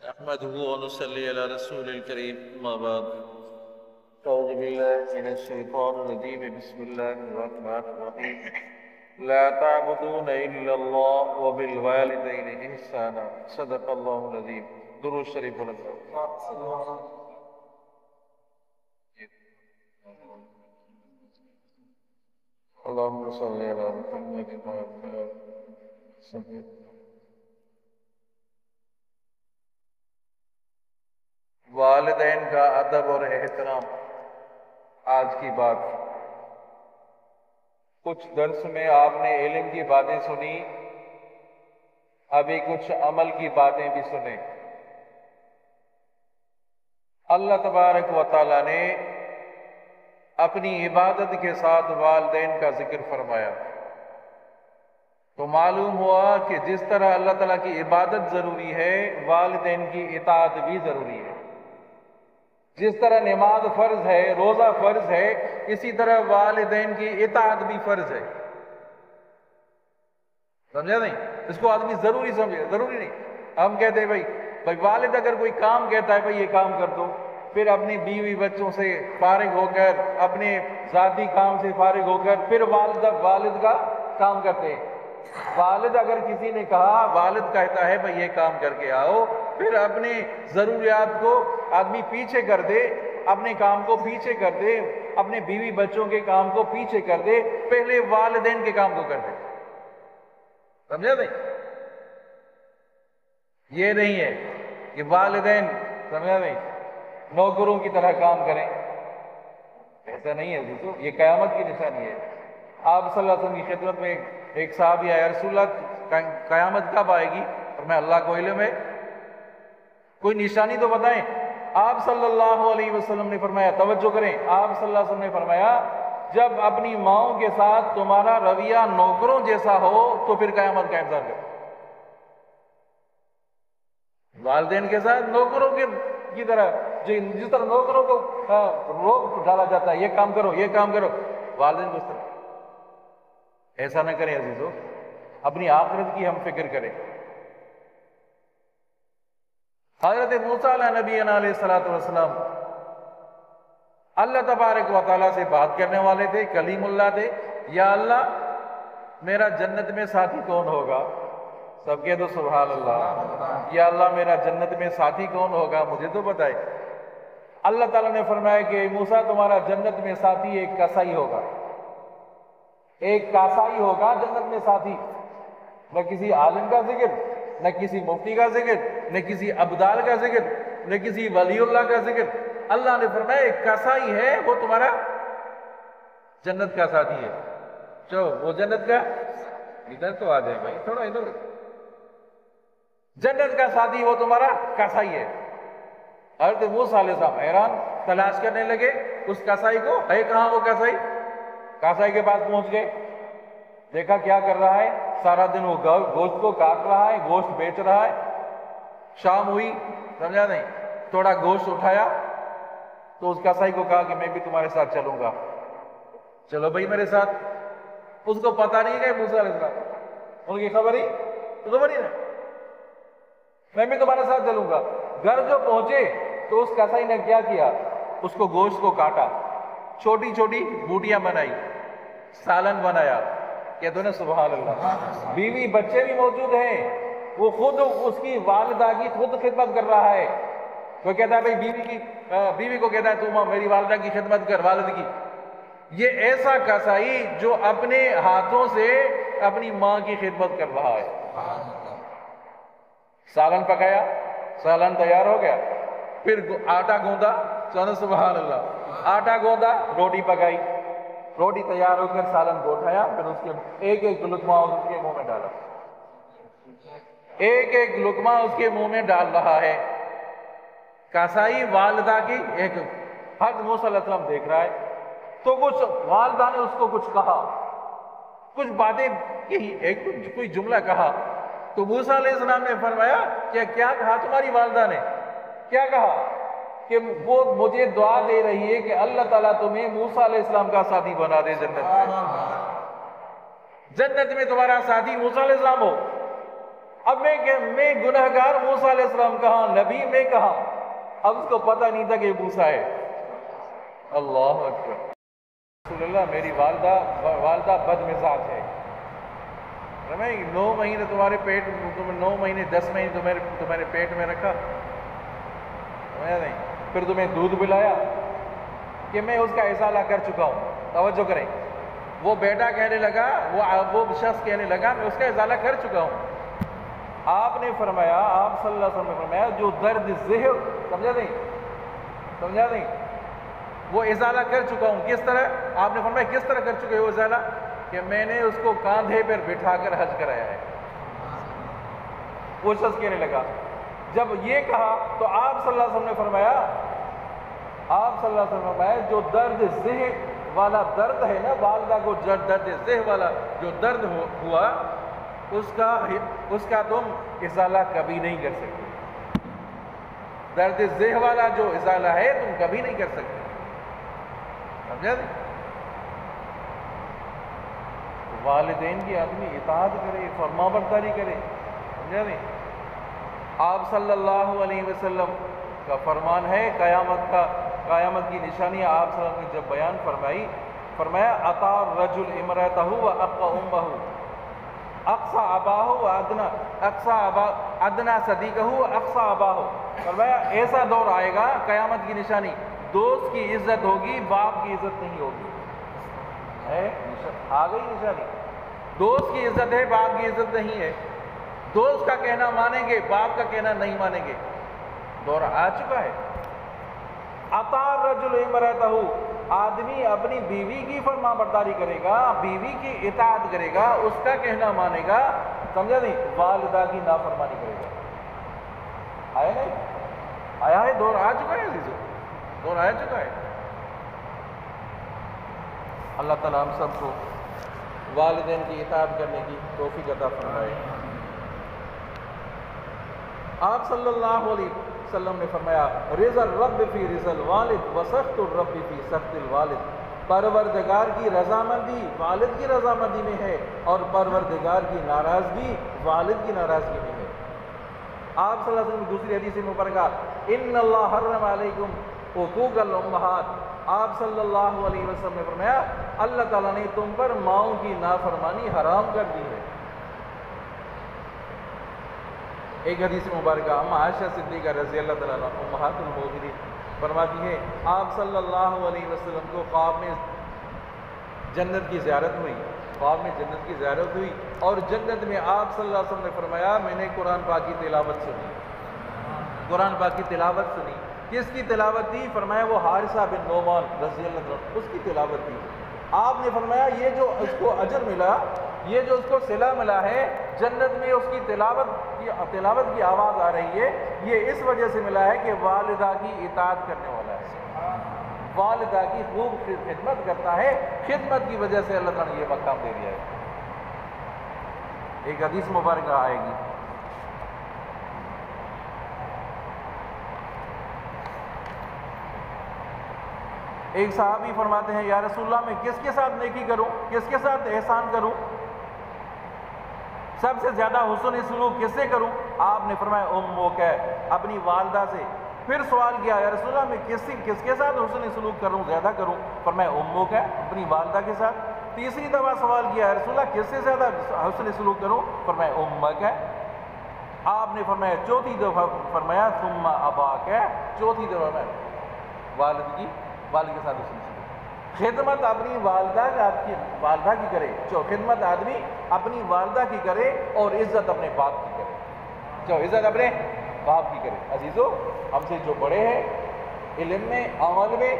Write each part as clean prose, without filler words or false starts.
نحمده ونصلي على رسول الكريم أما بعد أعوذ بالله من الشيطان الرجيم بسم الله الرحمن الرحيم لا تعبدون إلا الله وبالوالدين إحسانا صدق الله العظيم درود شریف اللهم صل على محمد وعلى آل محمد. والدین کا ادب اور احترام آج کی بات. کچھ درس میں آپ نے علم کی باتیں سنی، ابھی کچھ عمل کی باتیں بھی سنیں. اللہ تبارک و تعالیٰ نے اپنی عبادت کے ساتھ والدین کا ذکر فرمایا تو معلوم ہوا کہ جس طرح اللہ تعالیٰ کی عبادت ضروری ہے، والدین کی اطاعت بھی ضروری ہے. جس طرح نماز فرض ہے، روزہ فرض ہے، اسی طرح والدین کی اطاعت بھی فرض ہے. سمجھا نہیں؟ اس کو آدمی ضروری سمجھے، ضروری نہیں. ہم کہتے ہیں بھائی والد اگر کوئی کام کہتا ہے بھائی یہ کام کر دو، پھر اپنی بیوی بچوں سے فارغ ہو کر، اپنے ذاتی کام سے فارغ ہو کر پھر والد کا کام کرتے ہیں. والد اگر کسی نے کہا، والد کہتا ہے بھائی یہ کام کر کے آؤ، پھر اپنے ضروریات کو آدمی پیچھے کر دے، اپنے کام کو پیچھے کر دے، اپنے بیوی بچوں کے کام کو پیچھے کر دے، پہلے والدین کے کام کو کر دے. سمجھا نہیں؟ یہ نہیں ہے کہ والدین سمجھا نہیں نوکروں کی طرح کام کریں. ایسا نہیں ہے دوستو، یہ قیامت کی نشانی ہے. آپ صلی اللہ علیہ وسلم کی خدمت میں ایک صحابی آیا، رسول اللہ قیامت کب آئے گی؟ اور میں اللہ کو علم ہے، کوئی نشانی تو بتائیں. آپ صلی اللہ علیہ وسلم نے فرمایا، توجہ کریں، آپ صلی اللہ علیہ وسلم نے فرمایا جب اپنی ماؤں کے ساتھ تمہارا رویہ نوکروں جیسا ہو تو پھر قیامت کا انتظار کرو. والدین کے ساتھ نوکروں کی طرح، جس طرح نوکروں کو روک ڈالا جاتا ہے، یہ کام کرو یہ کام کرو، والدین کو اس طرح ایسا نہ کریں. عزیزو، اپنی آخرت کی ہم فکر کریں. حضرت موسیٰ علیہ نبی علیہ السلام اللہ تبارک و تعالیٰ سے بات کرنے والے تھے، کلیم اللہ تھے. یا اللہ میرا جنت میں ساتھی کون ہوگا؟ سب کہہ دو سبحان اللہ. یا اللہ میرا جنت میں ساتھی کون ہوگا، مجھے تو بتائے. اللہ تعالیٰ نے فرمایا کہ موسیٰ تمہارا جنت میں ساتھی ایک کسائی ہوگا. ایک کاسائی ہوگا جنت میں ساتھی. نہ کسی عالم کا ذکر، نہ کسی مفتی کا ذکر، نہ کسی ابدال کا ذکر، نہ کسی ولی اللہ کا ذکر. اللہ نے فرمایا ایک کاسائی ہے، وہ تمہارا جنت کا ساتھی ہے. چلو وہ جنت کا ادھر تو آ جائے بھائی، تھوڑا ادھر. جنت کا ساتھی وہ تمہارا کاسائی ہے. حضرت موسیٰ علیہ السلام حیران، تلاش کرنے لگے اس کاسائی کو. ہے کہاں وہ کاسائی؟ کاسائی کے پاس پہنچ گئے، دیکھا کیا کر رہا ہے. سارا دن وہ گوشت کو کاٹ رہا ہے، گوشت بیچ رہا ہے. شام ہوئی، سمجھا نہیں، تھوڑا گوشت اٹھایا تو اس کاسائی کو کہا کہ میں بھی تمہارے ساتھ چلوں گا. چلو بھائی میرے ساتھ. اس کو پتا نہیں کہ موسیٰ علیہ السلام، ان کی خبر ہی نا، میں بھی تمہارے ساتھ چلوں گا. گھر جو پہنچے تو اس کاسائی نے کیا کیا، اس کو گوشت کو کاٹا، چھوٹی چھوٹی بوٹیاں بنائی، سالن بنایا. کہتے ہیں سبحان اللہ. بیوی بچے بھی موجود ہیں، وہ خود اس کی والدہ کی خود خدمت کر رہا ہے. وہ کہتا ہے بھائی بیوی کو کہتا ہے تو میری والدہ کی خدمت کر، والد کی. یہ ایسا کسائی جو اپنے ہاتھوں سے اپنی ماں کی خدمت کر رہا ہے. سالن پکایا، سالن تیار ہو گیا، پھر آٹا گوندا. چلو سبحان اللہ. آٹا گوندا، روٹی پکائی، روٹی تیار ہو کر سالن کو اٹھایا، پھر اس کے ایک ایک لقمہ اس کے منہ میں ڈالا. ایک ایک لقمہ اس کے منہ میں ڈال رہا ہے. کاسائی والدہ کی ایک. حضرت موسیٰ علیہ السلام دیکھ رہا ہے تو کچھ والدہ نے اس کو کچھ کہا، کچھ باتیں کہی، کوئی جملہ کہا. تو موسیٰ علیہ السلام نے فرمایا کہ کیا کہا تمہاری والدہ نے؟ کیا کہا کہ وہ مجھے دعا دے رہی ہے کہ اللہ تعالیٰ تمہیں موسیٰ علیہ السلام کا ساتھی بنا دے جنت میں. جنت میں تمہارا ساتھی موسیٰ علیہ السلام ہو. اب میں گنہگار، موسیٰ علیہ السلام کہاں، نبی میں کہاں؟ اب اس کو پتہ نہیں تھا کہ یہ موسیٰ ہے۔ اللہ اکبر۔ رسول اللہ، میری والدہ بد مزاج ہے، 9 مہینے تمہارے پیٹ، 9 مہینے 10 مہینے تمہارے پیٹ میں رکھا، نہیں، پھر تمہیں دودھ پلایا کہ میں اس کا ازالہ کر چکا ہوں۔ توجہ کریں، وہ بیٹا کہنے لگا، وہ شخص کہنے لگا میں اس کا ازالہ کر چکا ہوں۔ آپ نے فرمایا، آپ صلی اللہ علیہ وسلم نے فرمایا جو درد ذہن، سمجھا نہیں، وہ ازالہ کر چکا ہوں۔ کس طرح؟ آپ نے فرمایا کس طرح کر چکے ہو ازالہ؟ کہ میں نے اس کو کاندھے پر بٹھا کر حج کرایا ہے۔ وہ شخص کہنے لگا، جب یہ کہا تو آپ صلی اللہ علیہ وسلم نے فرمایا، جو درد ذہن والا درد ہے نا، والدہ کو درد ذہن والا جو درد ہوا، اس کا تم ازالہ کبھی نہیں کر سکتے۔ درد ذہن والا جو ازالہ ہے تم کبھی نہیں کر سکتے، سمجھا نہیں؟ والدین کی آدمی اطاعت کرے، فرما برداری کرے، سمجھا نہیں؟ آپ صلی اللہ علیہ وسلم کا فرمان ہے، قیامت کی نشانیاں آپ صلی اللہ علیہ وسلم نے جب بیان فرمایا اطاع الرجل امرأتہ واقصى امہ اقصى اباہ ادنا صدیقہ واقصى اباہ۔ فرمایا ایسا دور آئے گا، قیامت کی نشانی، دوست کی عزت ہوگی، باپ کی عزت نہیں ہوگی۔ آ گئی نشانی، دوست کی عزت ہے، باپ کی عزت نہیں ہے۔ دوست کا کہنا مانیں گے، باپ کا کہنا نہیں مانیں گے، دور آ چکا ہے۔ اطاع الرجل امرأتہ، آدمی اپنی بیوی کی فرما برداری کرے گا، بیوی کی اطاعت کرے گا، اس کا کہنا مانے گا، سمجھا نہیں؟ والدہ کی نافرمانی کرے گا۔ آیا نہیں؟ آیا ہے، دور آ چکا ہے عزیزو، دور آ چکا ہے۔ اللہ تعالیٰ ہم سب کو والدین کی اطاعت کرنے کی توفیق عطا فرمائے۔ آپ صلی اللہ علیہ وسلم نے فرمایا، رضا الرب فی رضا الوالد وسخط الرب فی سخط الوالد۔ پروردگار کی رضامندی والد کی رضامندی میں ہے، اور پروردگار کی ناراضگی والد کی ناراضگی میں ہے۔ آپ صلی اللہ علیہ وسلم کی دوسری حدیث مبارکہ، ان اللہ حرم علیکم حقوق الامہات، آپ صلی اللہ علیہ وسلم نے فرمایا اللہ تعالیٰ نے تم پر ماؤں کی نافرمانی حرام کر دی ہے۔ ایک حدیث مبارکہ اما عائشہ صدیقہ رضی اللہ تعالیٰ عنہ امہات المؤمنین فرماتی ہے، آپ صلی اللہ علیہ وسلم کو خواب میں جنت کی زیارت ہوئی، اور جنت میں آپ صلی اللہ علیہ وسلم نے فرمایا میں نے قرآن پاک کی تلاوت سنی۔ کس کی تلاوت تھی؟ فرمایا وہ حارثہ بن نعمان رضی اللہ عنہ، اس کی تلاوت تھی۔ آپ نے فرمایا یہ جو اس کو اجر ملا، یہ جو اس کو صلہ ملا ہے، جنت میں اس کی تلاوت کی آواز آ رہی ہے، یہ اس وجہ سے ملا ہے کہ والدہ کی اطاعت کرنے والا ہے، والدہ کی خوب خدمت کرتا ہے، خدمت کی وجہ سے اللہ تعالیٰ نے یہ مقام دے دیا ہے۔ ایک حدیث مبارکہ آئے گی، ایک صحابی فرماتے ہیں یا رسول اللہ میں کس کے ساتھ نیکی کروں، کس کے ساتھ احسان کروں، سب سے زیادہ حسن سلوک کس سے کروں؟ آپ نے فرمایا امک ہے، اپنی والدہ سے۔ پھر سوال کیا یا رسول اللہ میں کس کے ساتھ حسن سلوک کروں، زیادہ کروں؟ فرمایا امک ہے، اپنی والدہ کے ساتھ۔ تیسری دفعہ سوال کیا یا رسول اللہ کس سے زیادہ حسن سلوک کروں؟ فرمایا امک ہے۔ آپ نے فرمایا چوتھی دفعہ فرمایا ثم اباک ہے، چوتھی دفعہ میں والد کے ساتھ حسن سلوک۔ خدمت اپنی والدہ کی کرے، خدمت آدمی اپنی والدہ کی کرے، اور عزت اپنے باپ کی کرے، عزت اپنے باپ کی کرے۔ عزیزو، ہم سے جو بڑے ہیں علم میں، عمل میں،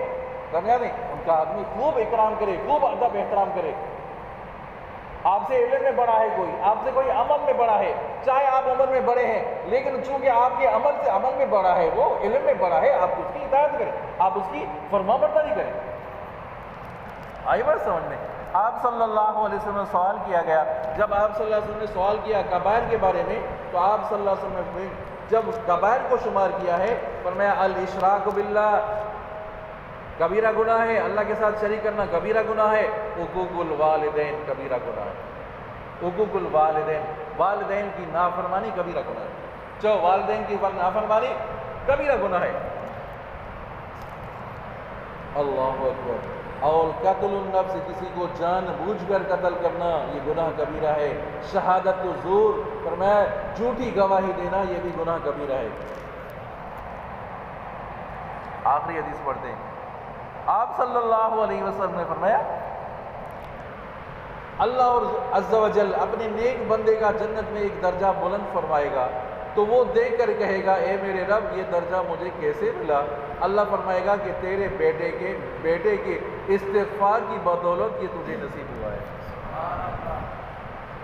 سمجھا نہیں، ان کا آدمی خوب اکرام کرے، خوب ادب احترام کرے۔ آپ سے علم میں بڑا ہے کوئی، آپ سے کوئی عمل میں بڑا ہے، چاہے آپ عمل میں بڑے ہیں، لیکن چونکہ آپ کے عمل میں بڑا ہے، وہ علم میں بڑا ہے، آپ اس کی اطاعت کریں، آپ اس کی فرما برداری کریں۔ آئی بات سمجھ میں؟ آپ صلی اللہ علیہ وسلم سے سوال کیا گیا، جب آپ صلی اللہ علیہ وسلم نے سوال کیا کبائر کے بارے میں، تو آپ صلی اللہ علیہ وسلم نے جب کبائر کو شمار کیا ہے، فرمایا الاشراک باللہ، کبیرہ گناہ ہے، اللہ کے ساتھ شریک کرنا کبیرہ گناہ ہے، حقوق الوالدین کبیرہ گناہ ہے۔ حقوق الوالدین، والدین کی نافرمانی کبیرہ گناہ ہے۔ جو والدین کی نافرمانی کبیرہ گناہ ہے۔ اللہ اکبر۔ اور قتل النفس، کسی کو جان بوجھ کر قتل کرنا، یہ گناہ کبیرہ ہے۔ شہادت الزور، فرمایا جھوٹی گواہی دینا، یہ بھی گناہ کبیرہ ہے۔ آخری حدیث پڑھتے ہیں۔ آپ صلی اللہ علیہ وسلم نے فرمایا اللہ اور عز و جل اپنے نیک بندے کا جنت میں ایک درجہ بلند فرمائے گا، تو وہ دیکھ کر کہے گا اے میرے رب یہ درجہ مجھے کیسے ملا؟ اللہ فرمائے گا کہ تیرے بیٹے کے استغفار کی بدولت یہ تجھے نصیب ہوا ہے۔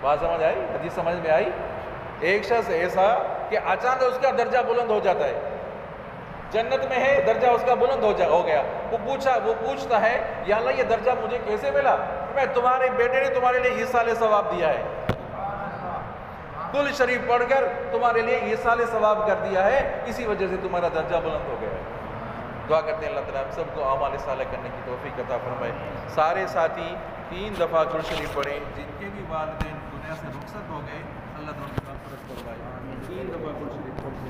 بات سمجھ آئی؟ حدیث سمجھ میں آئی؟ ایک شخص ایسا کہ اچانک اس کا درجہ بلند ہو جاتا ہے، جنت میں ہے، درجہ اس کا بلند ہو گیا۔ وہ پوچھتا ہے یا اللہ یہ درجہ مجھے کیسے ملا؟ میں تمہارے بیٹے نے تمہارے لیے ایصال ثواب دیا ہے، کل شریف پڑھ کر تمہارے لیے ایصال ثواب کر دیا ہے، اسی وجہ سے تمہارا درجہ بلند ہو گیا ہے۔ دعا کرتے ہیں اللہ تعالیٰ ہم سب کو اعمال صالح کرنے کی توفیق عطا فرمائے۔ سارے ساتھی 3 دفعہ کل شریف پڑھیں، جن کے بھی والدین دنیا سے رخصت ہو گئے اللہ تعالیٰ کی مغفرت فرمائے۔ 3 دفعہ کل شریف پڑھیں۔